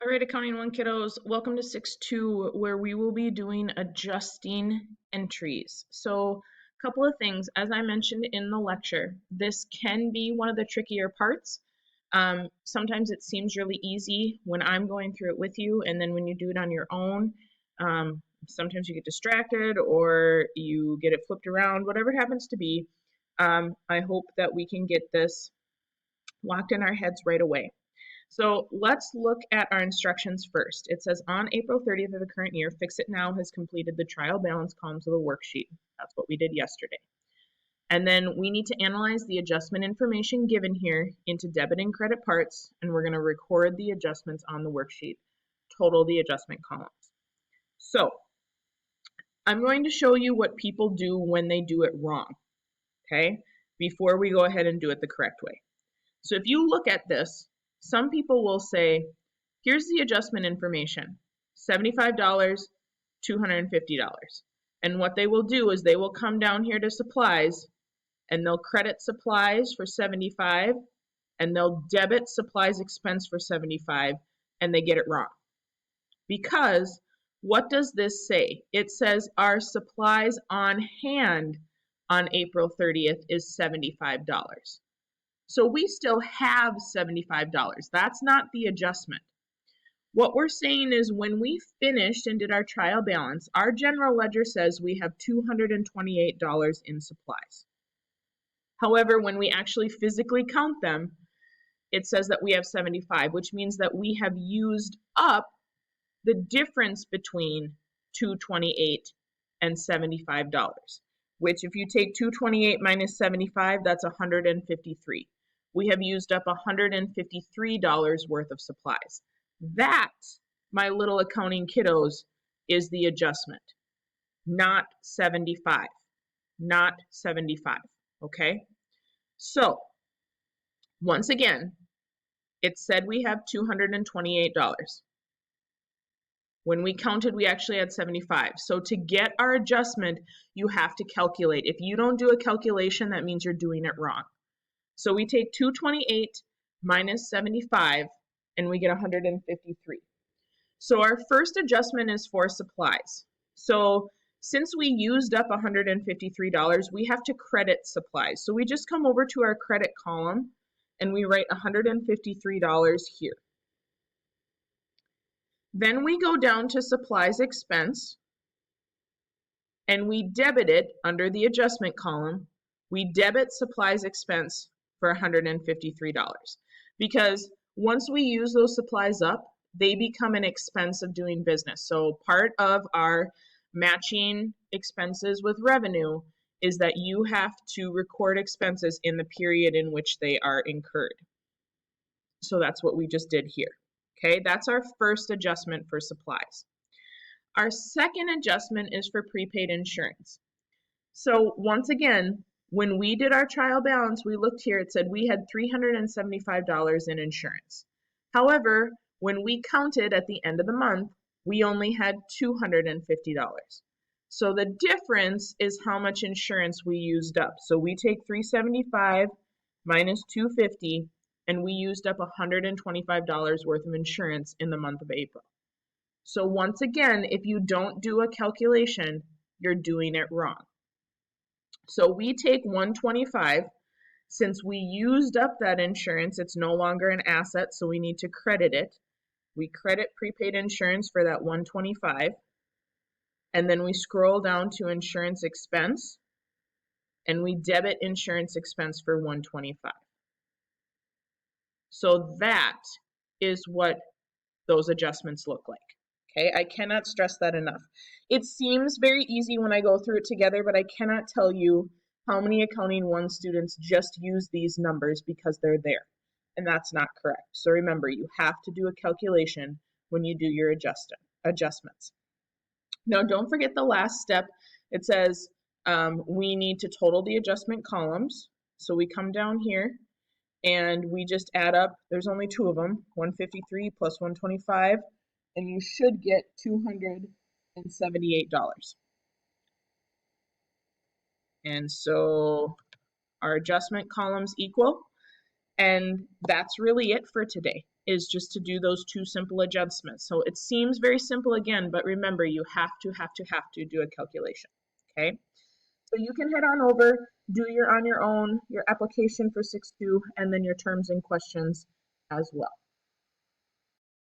All right, Accounting 1 kiddos, welcome to 6-2, where we will be doing adjusting entries. So a couple of things, as I mentioned in the lecture, this can be one of the trickier parts. Sometimes it seems really easy when I'm going through it with you, and then when you do it on your own, sometimes you get distracted or you get it flipped around, whatever it happens to be. I hope that we can get this locked in our heads right away. So let's look at our instructions first. It says on April 30th of the current year, Fix It Now has completed the trial balance columns of the worksheet. That's what we did yesterday. And then we need to analyze the adjustment information given here into debit and credit parts, and we're going to record the adjustments on the worksheet, total the adjustment columns. So I'm going to show you what people do when they do it wrong, okay, before we go ahead and do it the correct way. So if you look at this, some people will say, here's the adjustment information, $75, $250. And what they will do is they will come down here to supplies and they'll credit supplies for 75 and they'll debit supplies expense for 75 and they get it wrong. Because what does this say? It says our supplies on hand on April 30th is $75. So we still have $75. That's not the adjustment. What we're saying is when we finished and did our trial balance, our general ledger says we have $228 in supplies. However, when we actually physically count them, it says that we have 75, which means that we have used up the difference between 228 and $75, which if you take 228 minus 75, that's 153. We have used up $153 worth of supplies. That, my little accounting kiddos, is the adjustment, not 75. Not 75, okay? So, once again, it said we have $228. When we counted, we actually had 75. So to get our adjustment, you have to calculate. If you don't do a calculation, that means you're doing it wrong. So we take 228 minus 75, and we get 153. So our first adjustment is for supplies. So since we used up $153, we have to credit supplies. So we just come over to our credit column, and we write $153 here. Then we go down to supplies expense, and we debit it under the adjustment column. We debit supplies expense for $153 because once we use those supplies up, they become an expense of doing business. So part of our matching expenses with revenue is that you have to record expenses in the period in which they are incurred. So that's what we just did here. Okay, that's our first adjustment for supplies. Our second adjustment is for prepaid insurance. So once again, when we did our trial balance, we looked here, it said we had $375 in insurance. However, when we counted at the end of the month, we only had $250. So the difference is how much insurance we used up. So we take $375 minus $250, and we used up $125 worth of insurance in the month of April. So once again, if you don't do a calculation, you're doing it wrong. So we take 125. Since we used up that insurance, it's no longer an asset, so we need to credit it. We credit prepaid insurance for that 125. And then we scroll down to insurance expense, and we debit insurance expense for 125. So that is what those adjustments look like. Okay, I cannot stress that enough. It seems very easy when I go through it together, but I cannot tell you how many Accounting 1 students just use these numbers because they're there, and that's not correct. So remember, you have to do a calculation when you do your adjustments. Now, don't forget the last step. It says we need to total the adjustment columns. So we come down here, and we just add up. There's only two of them, 153 plus 125, and you should get $278. And so our adjustment columns equal, And that's really it for today, is just to do those two simple adjustments. So it seems very simple again, but remember, you have to do a calculation, okay? So you can head on over, do your on your own, your application for 6.2, and then your terms and questions as well.